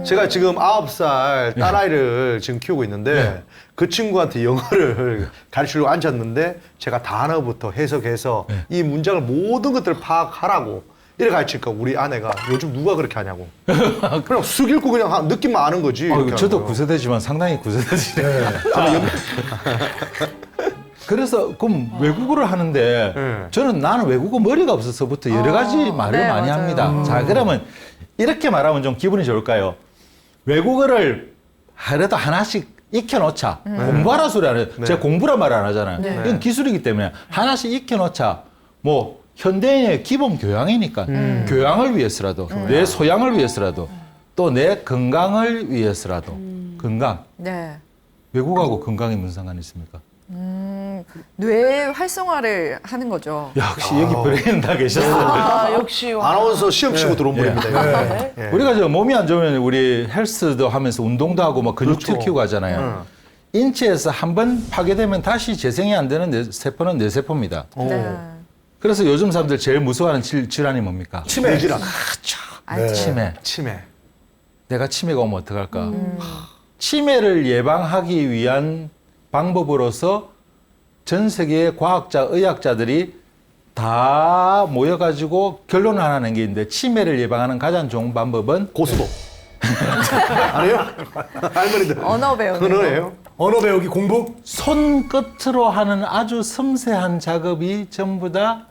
B: 제가 지금 9살 딸아이를 지금 키우고 있는데 그 친구한테 영어를 가르치려고 앉았는데 제가 단어부터 해석해서 이 문장을 모든 것들을 파악하라고 이렇게 가르치니까 우리 아내가 요즘 누가 그렇게 하냐고. 그냥 쑥 읽고 그냥 느낌만 아는 거지. 이렇게
E: 저도
B: 하는 거예요.
E: 구세대지만 상당히 구세대지네. 그래서 그럼 외국어를 하는데
B: 네.
E: 저는 나는 외국어 머리가 없어서부터 여러 가지 말을
A: 네,
E: 많이
A: 맞아요.
E: 합니다. 자, 그러면 이렇게 말하면 좀 기분이 좋을까요? 외국어를 하루에도 하나씩 익혀놓자. 공부하라 소리 안 해요. 제가 공부란 말 안 하잖아요. 이건 기술이기 때문에 하나씩 익혀놓자. 뭐 현대인의 기본 교양이니까 교양을 위해서라도 내 소양을 위해서라도 또 내 건강을 위해서라도 건강.
A: 네.
E: 외국하고 건강이 무슨 상관이 있습니까?
A: 뇌 활성화를 하는 거죠.
E: 역시 여기 브레인 다 계셨어요.
D: 아, 역시.
B: 아나운서 시험 치고 들어온 분입니다. 이거. 예.
E: 우리가 저 몸이 안 좋으면 우리 헬스도 하면서 운동도 하고 뭐 근육도
B: 그렇죠.
E: 키우고 하잖아요. 인체에서 한 번 파괴되면 다시 재생이 안 되는 세포는 뇌세포입니다.
A: 네.
E: 그래서 요즘 사람들 제일 무서워하는 질환이 뭡니까?
C: 치매.
B: 질환.
A: 알죠.
E: 치매.
B: 치매.
E: 내가 치매가 오면 어떡할까? 치매를 예방하기 위한 방법으로서 전 세계의 과학자, 의학자들이 다 모여가지고 결론을 하나 낸 게 있는데 치매를 예방하는 가장 좋은 방법은
B: 고수도. 안 해요? 할머니들.
A: 언어 배우는 거.
B: 언어예요?
C: 언어 배우기 공부?
E: 손끝으로 하는 아주 섬세한 작업이 전부 다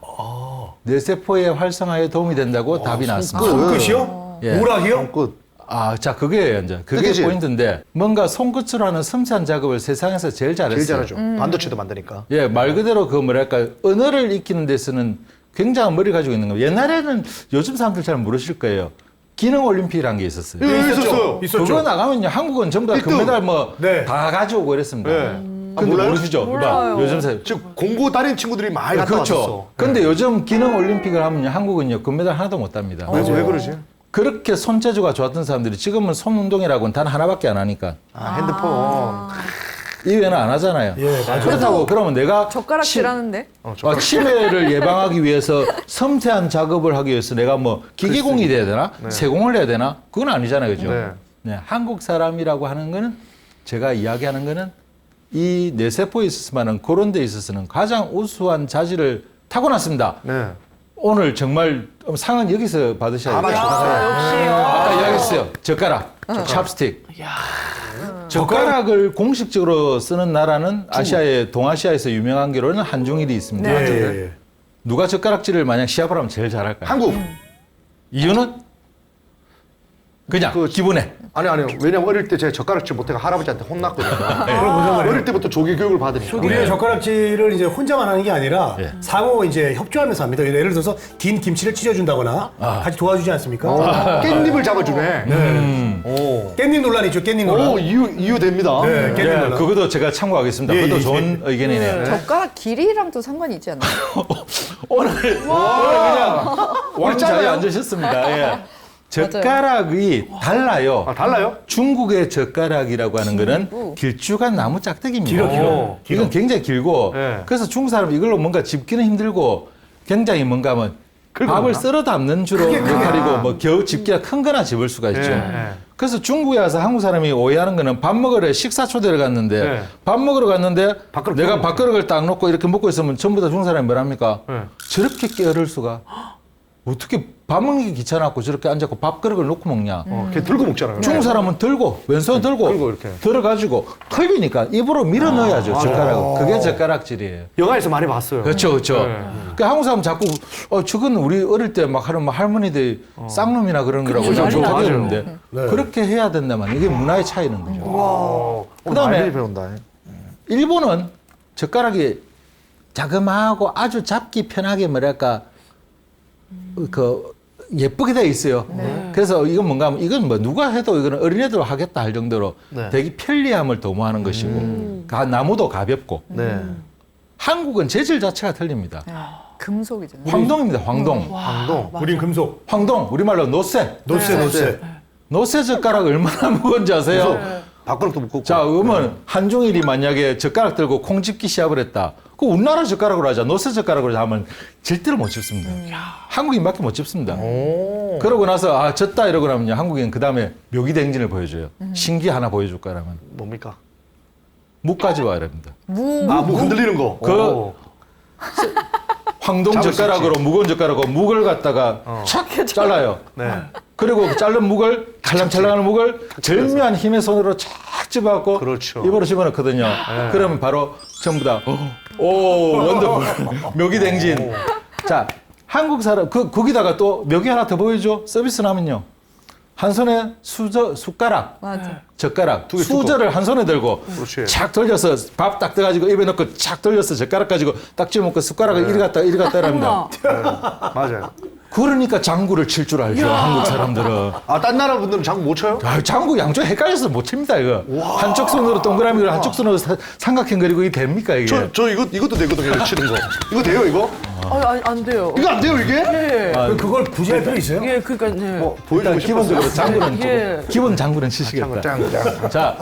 E: 뇌세포의 활성화에 도움이 된다고 답이 나왔습니다.
C: 손끝이요?
E: 예.
C: 오락이요?
B: 손끝.
E: 아, 자, 그게 이제 그게
B: 그치?
E: 포인트인데 뭔가 손끝으로 하는 섬세한 작업을 세상에서 제일 잘했어요.
B: 제일 잘하죠. 반도체도 만드니까.
E: 예, 말 그대로 그 뭐랄까 언어를 익히는 데서는 굉장한 머리 가지고 있는 거예요. 옛날에는 요즘 사람들 잘 모르실 거예요. 기능 올림픽이라는 게 있었어요.
B: 예, 있었어요.
C: 있었죠.
E: 그거 나가면요 한국은 전부 다
B: 1등.
E: 금메달 뭐 다
C: 네.
E: 가져오고 이랬습니다.
B: 네. 아,
E: 근데
B: 몰라요?
E: 모르시죠?
A: 몰라요.
E: 요즘 사
B: 즉 공고 다닌 친구들이 많이 갔다
E: 그렇죠.
B: 왔었어.
E: 근데 요즘 기능 올림픽을 하면요 한국은요 금메달 하나도 못 답니다.
B: 왜 그러지?
E: 그렇게 손재주가 좋았던 사람들이 지금은 손 운동이라고는 단 하나밖에 안 하니까
B: 아, 핸드폰.
E: 이외에는 안 하잖아요.
C: 예, 맞아요.
E: 그렇다고 그러면 내가
A: 젓가락질하는데.
E: 치매를 예방하기 위해서 섬세한 작업을 하기 위해서 내가 뭐 기계공이 돼야 되나? 세공을 해야 되나? 그건 아니잖아요. 그죠?
B: 네.
E: 네, 한국 사람이라고 하는 거는 제가 이야기하는 거는 이 뇌세포에 있어서만은 그런 데 있어서는 가장 우수한 자질을 타고났습니다.
B: 네.
E: 오늘 정말 상은 여기서 받으셔야 돼요.
D: 역시요.
E: 아까 이야기했어요. 젓가락, 찹스틱. 젓가락을 공식적으로 쓰는 나라는 아시아의 동아시아에서 유명한 게로는 한중일이 있습니다.
C: 예, 예, 예.
E: 누가 젓가락질을 만약 시합을 하면 제일 잘할까요?
B: 한국.
E: 이유는 그냥 기분에.
B: 아니요. 왜냐면 어릴 때 제가 젓가락질 못해가 할아버지한테 혼났거든요. 어릴 때부터 조기 교육을 받으니까.
C: 우리는 젓가락질을 이제 혼자만 하는 게 아니라
E: 예.
C: 상호 이제 협조하면서 합니다. 예를 들어서 긴 김치를 찢어준다거나 같이 도와주지 않습니까?
B: 깻잎을 잡아주네. 오.
C: 깻잎 논란 있죠, 깻잎 논란.
B: 오, 이유 됩니다.
C: 네, 깻잎
E: 예,
C: 논란.
E: 그것도 제가 참고하겠습니다.
C: 예,
E: 그것도
C: 예,
E: 좋은 의견이네요.
A: 젓가락 길이랑도 상관이 있지 않나요?
E: 오늘 그냥 왕자리에 앉으셨습니다. 예. 젓가락이 달라요.
B: 아, 달라요?
E: 중국의 젓가락이라고 하는 거는 길쭉한 나무 짝대기입니다.
C: 길어.
E: 이건 굉장히 길고
B: 네.
E: 그래서 중국 사람은 이걸로 뭔가 집기는 힘들고 굉장히 뭔가 하면
B: 긁어먹나?
E: 밥을 썰어 담는 주로 역할이고 뭐 겨우 집기가 큰 거나 집을 수가 있죠.
B: 네.
E: 그래서 중국에 와서 한국 사람이 오해하는 거는 밥 먹으러 식사 초대를 갔는데
B: 네.
E: 밥 먹으러 갔는데
B: 밥그릇
E: 내가
B: 펴놓고.
E: 밥그릇을 딱 놓고 이렇게 먹고 있으면 전부 다 중국 사람이 뭐랍니까?
B: 네.
E: 저렇게 깨어를 수가 어떻게 밥 먹는 게 귀찮아갖고 저렇게 앉아서 밥그릇을 놓고 먹냐.
B: 걔 들고 먹잖아요.
E: 중국 사람은 들고 왼손 들고
B: 들고 이렇게.
E: 들어가지고 털리니까 입으로 밀어 넣어야죠. 젓가락을. 그게 젓가락질이에요.
B: 영화에서 많이 봤어요.
E: 그렇죠, 그렇죠. 그러니까 한국 사람 자꾸 저건 우리 어릴 때 막 하는 막 할머니들 쌍놈이나 그런 거라고
D: 그렇죠.
E: 좀
D: 맞아요.
E: 좋아하는데
C: 네.
E: 그렇게 해야 된다면 이게 문화의 차이는 거죠.
B: 그다음에
E: 그다음에
B: 많이 배운다.
E: 일본은 젓가락이 자그마하고 아주 잡기 편하게 뭐랄까 그 예쁘게 돼 있어요. 그래서 이건 뭔가 하면 이건 뭐 누가 해도 이거는 어린애들 하겠다 할 정도로
B: 네.
E: 되게 편리함을 도모하는 것이고 나무도 가볍고
B: 네.
E: 한국은 재질 자체가 틀립니다.
A: 금속이잖아요.
E: 황동입니다. 황동.
B: 황동.
C: 우린 금속.
E: 황동 우리말로 노쇠.
C: 노쇠.
E: 노쇠 젓가락 얼마나 무거운지 아세요?
B: 밥그릇도 묶고.
E: 자, 그러면 한중일이 만약에 젓가락 들고 콩 집기 시합을 했다. 그 우리나라 젓가락으로 하자. 노쇠 젓가락으로 하면 절대로 못 집습니다. 한국인밖에 못 집습니다. 그러고 나서 아 졌다 이러고 나면요. 한국인 그 다음에 묘기대행진을 보여줘요. 신기 하나 보여줄 거라면
B: 뭡니까?
E: 묵 가져와야 됩니다.
B: 뭐 흔들리는 거.
E: 그
B: 오.
E: 황동
B: 잡을 수
E: 젓가락으로 무거운 젓가락으로 묵을 갖다가 착 잘라요.
B: 네.
E: 그리고 그 자른 묵을 찰랑찰랑하는 묵을 절묘한 힘의 손으로 착 집어갖고
B: 그렇죠.
E: 입으로 집어넣거든요. 그러면 바로 전부 다 오 원더풀 묘기댕진. 자 한국 사람 거기다가 또 묘기 하나 더 보여줘. 서비스 나면요. 한 손에 숟가락,
A: 맞아.
E: 젓가락,
B: 두 개
E: 수저를 한 손에 들고
B: 그렇지.
E: 착 돌려서 밥 딱 떠가지고 입에 넣고 착 돌려서 젓가락 가지고 딱 집어먹고 숟가락을 이리 갔다 합니다.
B: 맞아요.
E: 그러니까 장구를 칠 줄 알죠. 한국 사람들은.
B: 딴 나라 분들은 장구 못 쳐요?
E: 아, 장구 양쪽 헷갈려서 못 칩니다 이거. 한쪽 손으로 동그라미를 한쪽 손으로 삼각형 그리고 이게 됩니까 이게?
B: 저 이것도 되거든요. 치는 거. 이거 돼요 이거?
D: 안 돼요.
B: 이거 안 돼요 이게?
D: 예.
C: 그걸 굳이 할 필요 있어요?
D: 예, 그러니까 네.
B: 뭐
E: 일단
B: 보여주고
E: 기본적으로
B: 싶었어요.
E: 장구는
D: 예.
E: 기본 장구는 치시겠다.
B: 짱.
E: 자,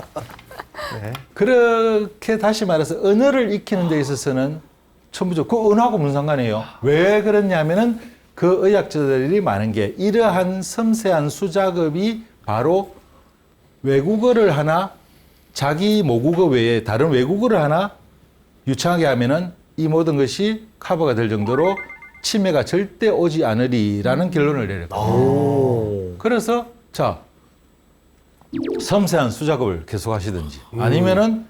B: 네.
E: 그렇게 다시 말해서 언어를 익히는 데 있어서는 천부적 그 언어하고 무슨 상관이에요? 왜 그러냐면은 그 의학자들이 많은 게 이러한 섬세한 수작업이 바로 외국어를 하나 자기 모국어 외에 다른 외국어를 하나 유창하게 하면은 이 모든 것이 커버가 될 정도로 치매가 절대 오지 않으리라는 결론을 내렸거든요. 그래서 자 섬세한 수작업을 계속 하시든지 아니면은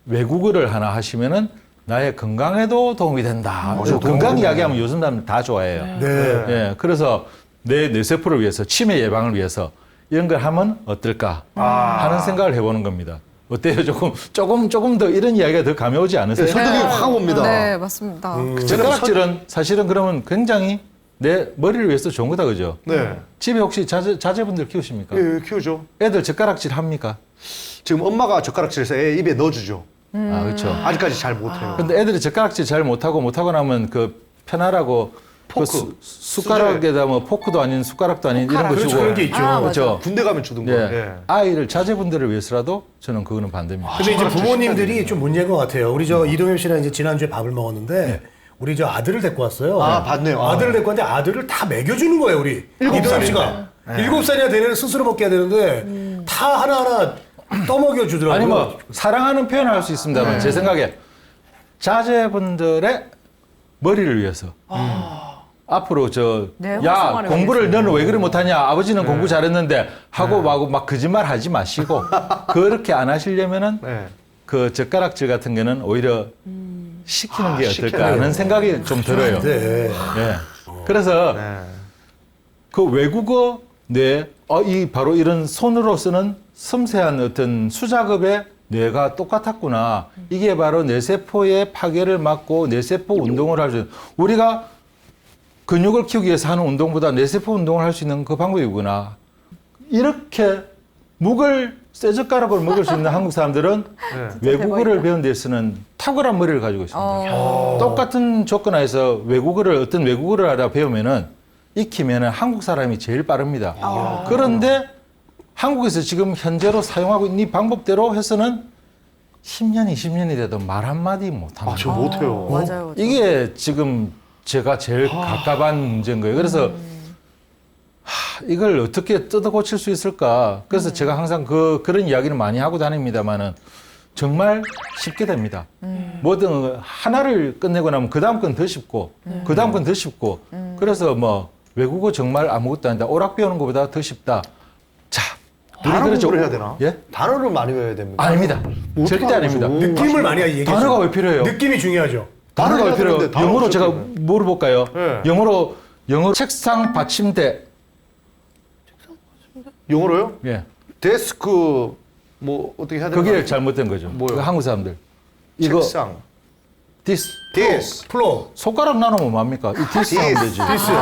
E: 외국어를 하나 하시면은 나의 건강에도 도움이 된다. 건강 이야기하면 요즘 사람들 다 좋아해요.
C: 네.
E: 예, 그래서 내 뇌세포를 위해서 치매 예방을 위해서 이런 걸 하면 어떨까 하는 생각을 해보는 겁니다. 어때요? 조금 더 이런 이야기가 더 감이 오지 않으세요?
B: 설득이 확 옵니다.
A: 네, 맞습니다.
E: 젓가락질은 사실은 그러면 굉장히 내 머리를 위해서 좋은 거다, 그죠?
B: 네.
E: 집에 혹시 자제분들 키우십니까?
B: 예, 키우죠.
E: 애들 젓가락질 합니까?
B: 지금 엄마가 젓가락질해서 애 입에 넣어주죠.
E: 아, 그렇죠.
B: 아직까지 잘 못해요.
E: 근데 애들이 젓가락질 잘 못하고 나면 그 편하라고
B: 포크,
E: 그 숟가락에다 뭐 포크도 아닌 숟가락도 아닌 이런 거
C: 그렇죠.
E: 주고
C: 그런 게 있죠.
E: 그렇죠.
B: 군대 가면 주던 거.
E: 예.
B: 예.
E: 아이를 자제분들을 위해서라도 저는 그거는 반대입니다.
C: 근데 이제 부모님들이 좀 문제인 것 같아요. 우리 저 이동엽 씨랑 이제 지난주에 밥을 먹었는데 우리 저 아들을 데리고 왔어요.
B: 봤네요.
C: 아들을 데리고 왔는데 아들을 다 먹여주는 거예요, 우리. 이동엽 씨가. 7살이나 되는 스스로 먹게 해야 되는데 다 하나하나 떠먹여 주더라고요.
E: 아니 뭐 사랑하는 표현을 할 수 있습니다만 제 생각에 자제분들의 머리를 위해서 앞으로
A: 네,
E: 야
A: 활성화를
E: 공부를 너는 왜 그리 못하냐 아버지는 공부 잘했는데 하고 막 거짓말 하지 마시고 그렇게 안 하시려면은
B: 네.
E: 그 젓가락질 같은 거는 오히려 시키는 게 어떨까
B: 시켜야
E: 하는
B: 돼요.
E: 생각이 좀 들어요.
C: 네.
E: 예. 그래서
B: 네.
E: 그 외국어 뇌, 이 바로 이런 손으로 쓰는 섬세한 어떤 수작업의 뇌가 똑같았구나. 이게 바로 뇌세포의 파괴를 막고 뇌세포 운동을 할 수 있는 우리가 근육을 키우기 위해서 하는 운동보다 뇌세포 운동을 할 수 있는 그 방법이구나. 이렇게 쇠젓가락으로 먹을 수 있는 한국 사람들은 외국어를 배운 데서는 탁월한 머리를 가지고 있습니다. 똑같은 조건 하에서 어떤 외국어를 하다 배우면은 익히면은 한국 사람이 제일 빠릅니다. 그런데 한국에서 지금 현재로 사용하고 있는 이 방법대로 해서는 10년, 20년이 돼도 말 한마디 못합니다.
B: 저 못해요.
A: 맞아요.
E: 이게 지금 제가 제일 갑갑한 문제인 거예요. 그래서 이걸 어떻게 뜯어 고칠 수 있을까? 그래서 제가 항상 그런 이야기를 많이 하고 다닙니다만은 정말 쉽게 됩니다. 뭐든 하나를 끝내고 나면 그 다음 건 더 쉽고, 그 다음 건 더 쉽고, 그래서 뭐 외국어 정말 아무것도 아니다. 오락 배우는 것보다 더 쉽다. 자,
B: 단어
E: 그렇죠.
B: 공부를 해야 되나?
E: 예?
B: 단어를 많이 외워야 됩니다.
E: 아닙니다. 절대 아닙니다.
C: 느낌을 많이 얘기해 주세요.
E: 단어가 왜 필요해요?
C: 느낌이 중요하죠.
E: 단어가 왜 필요해요?
B: 단어가
E: 영어로
B: 없을
E: 제가
B: 때는.
E: 물어볼까요?
B: 네.
E: 영어로 책상 받침대.
B: 영어로요?
E: 예.
B: 데스크 뭐 어떻게 해야 되나?
E: 그게 잘못된 거죠.
B: 뭐요?
E: 그 한국 사람들. 이거
B: 책상.
E: 디스.
B: 디스.
C: 플로우.
E: 손가락 나누면 뭡니까? 이 디스 하면 되지.
C: 디스.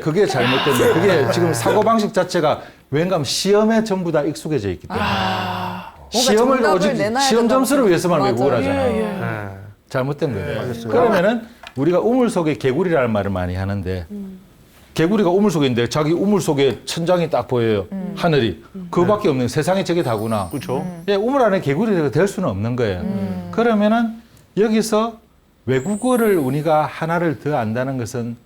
E: 그게 잘못된 거예요. 그게 지금 사고방식 자체가 왠가 시험에 전부 다 익숙해져 있기 때문에. 시험을
A: 정답을
E: 오직
A: 내놔야
E: 시험
A: 된다고
E: 점수를 위해서만
A: 맞아요.
E: 외국을 하잖아요.
B: 네.
E: 잘못된 거예요. 그러면은 우리가 우물 속에 개구리라는 말을 많이 하는데 개구리가 우물 속에 있는데 자기 우물 속에 천장이 딱 보여요. 하늘이. 그거밖에 없는 세상에 저게 다구나.
B: 그렇죠.
E: 예, 우물 안에 개구리가 될 수는 없는 거예요. 그러면은 여기서 외국어를 우리가 하나를 더 안다는 것은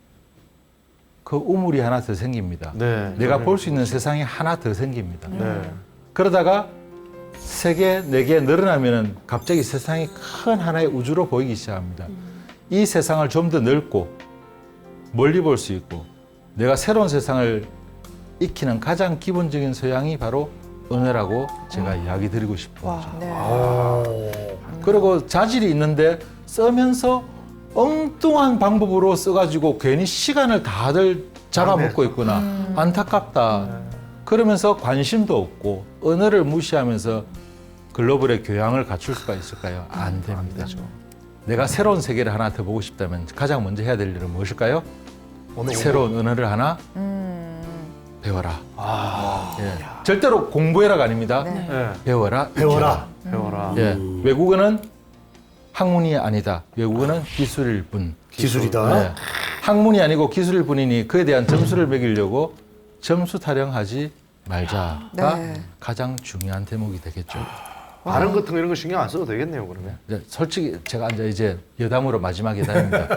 E: 그 우물이 하나 더 생깁니다.
B: 네.
E: 내가 볼 수 있는 세상이 하나 더 생깁니다.
B: 네.
E: 그러다가 3개, 4개 늘어나면은 갑자기 세상이 큰 하나의 우주로 보이기 시작합니다. 이 세상을 좀 더 넓고 멀리 볼 수 있고 내가 새로운 세상을 익히는 가장 기본적인 소양이 바로 언어라고 제가 이야기 드리고 싶은 거죠.
A: 네.
E: 그리고 자질이 있는데 쓰면서 엉뚱한 방법으로 써가지고 괜히 시간을 다들 잡아먹고 있구나. 안타깝다. 그러면서 관심도 없고 언어를 무시하면서 글로벌의 교양을 갖출 수가 있을까요? 안 됩니다. 내가 새로운 세계를 하나 더 보고 싶다면 가장 먼저 해야 될 일은 무엇일까요? 새로운 언어를 하나 배워라. 예. 절대로 공부해라가 아닙니다.
B: 네.
E: 배워라.
C: 배워라.
B: 배워라.
E: 예. 외국어는 학문이 아니다. 외국어는 기술일 뿐.
C: 기술이다.
E: 예. 학문이 아니고 기술일 뿐이니 그에 대한 점수를 매기려고 점수 타령하지 말자가
A: 네.
E: 가장 중요한 대목이 되겠죠.
B: 발음 같은 거 이런 거 신경 안 써도 되겠네요, 그러면.
E: 네, 솔직히 제가 이제 여담으로 마지막 여담입니다.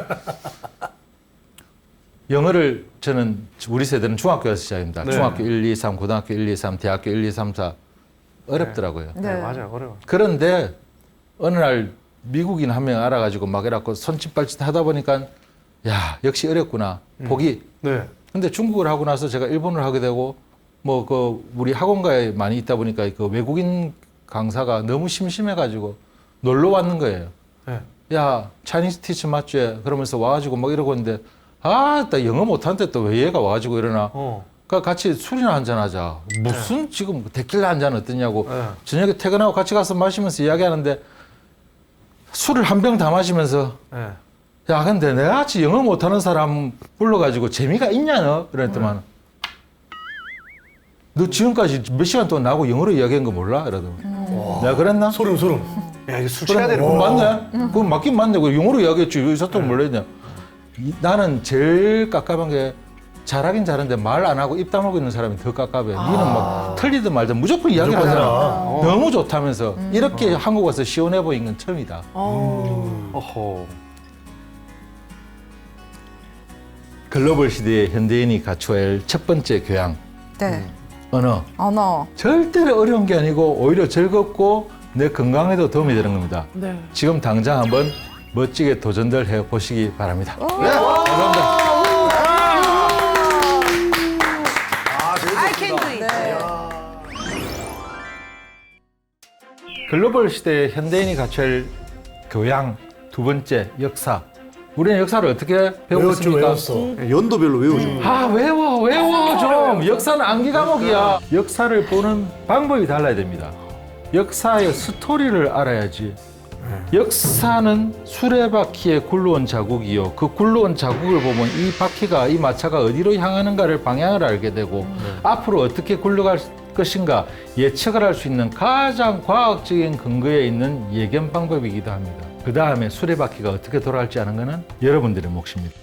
E: 영어를 저는 우리 세대는 중학교에서 시작입니다.
B: 네.
E: 중학교 1, 2, 3, 고등학교 1, 2, 3, 대학교 1, 2, 3, 4 어렵더라고요.
B: 네,
A: 네.
B: 맞아요. 어려워.
E: 그런데 어느 날 미국인 한 명 알아가지고 막 이래갖고 손짓발짓 하다 보니까 야 역시 어렵구나 보기.
B: 네.
E: 근데 중국을 하고 나서 제가 일본을 하게 되고 뭐 그 우리 학원가에 많이 있다 보니까 그 외국인 강사가 너무 심심해가지고 놀러 왔는 거예요.
B: 네.
E: 야 차이니스 티처 맞지? 그러면서 와가지고 막 이러고 있는데 아, 나 영어 못하는데 또 왜 얘가 와가지고 이러나? 그러니까 같이 술이나 한잔 하자. 무슨 지금 데킬라 한잔 어떠냐고.
B: 네.
E: 저녁에 퇴근하고 같이 가서 마시면서 이야기하는데 술을 한 병 다 마시면서
B: 네.
E: 야, 근데 내가 같이 영어 못하는 사람 불러가지고 재미가 있냐, 너? 이랬더만 너 지금까지 몇 시간 동안 나하고 영어로 이야기한 거 몰라? 이러더만 내가 그랬나?
C: 소름.
B: 야, 이거 술 취해야 되는
E: 그럼
B: 거
E: 맞네? 그럼 맞긴 맞네. 그 영어로 이야기했지. 왜 이사통 몰랐냐? 나는 제일 깝깝한 게 잘하긴 잘하는데 말 안 하고 입 다물고 있는 사람이 더 깝깝해. 니는 막 틀리든 말든 무조건 이야기를
C: 무조건
E: 하잖아.
C: 해라.
E: 너무 좋다면서. 이렇게 한국 와서 시원해 보인 건 처음이다.
B: 어허.
E: 글로벌 시대의 현대인이 갖춰야 할 첫 번째 교양.
A: 네.
E: 언어.
A: 언어.
E: 절대로 어려운 게 아니고 오히려 즐겁고 내 건강에도 도움이 되는 겁니다.
D: 네.
E: 지금 당장 한번 멋지게 도전들 해보시기 바랍니다. 네, 감사합니다.
D: I can do it.
E: 글로벌 시대의 현대인이 갖춰야 할 교양 두 번째 역사. 우리는 역사를 어떻게 배우고
C: 외웠죠,
E: 있습니까?
C: 외웠어.
B: 연도별로 외우죠.
E: 아 외워 좀. 역사는 암기 과목이야. 역사를 보는 방법이 달라야 됩니다. 역사의 스토리를 알아야지. 역사는 수레바퀴에 굴러온 자국이요. 그 굴러온 자국을 보면 이 바퀴가, 이 마차가 어디로 향하는가를 방향을 알게 되고 앞으로 어떻게 굴러갈 것인가 예측을 할 수 있는 가장 과학적인 근거에 있는 예견 방법이기도 합니다. 그 다음에 수레바퀴가 어떻게 돌아갈지 아는 것은 여러분들의 몫입니다.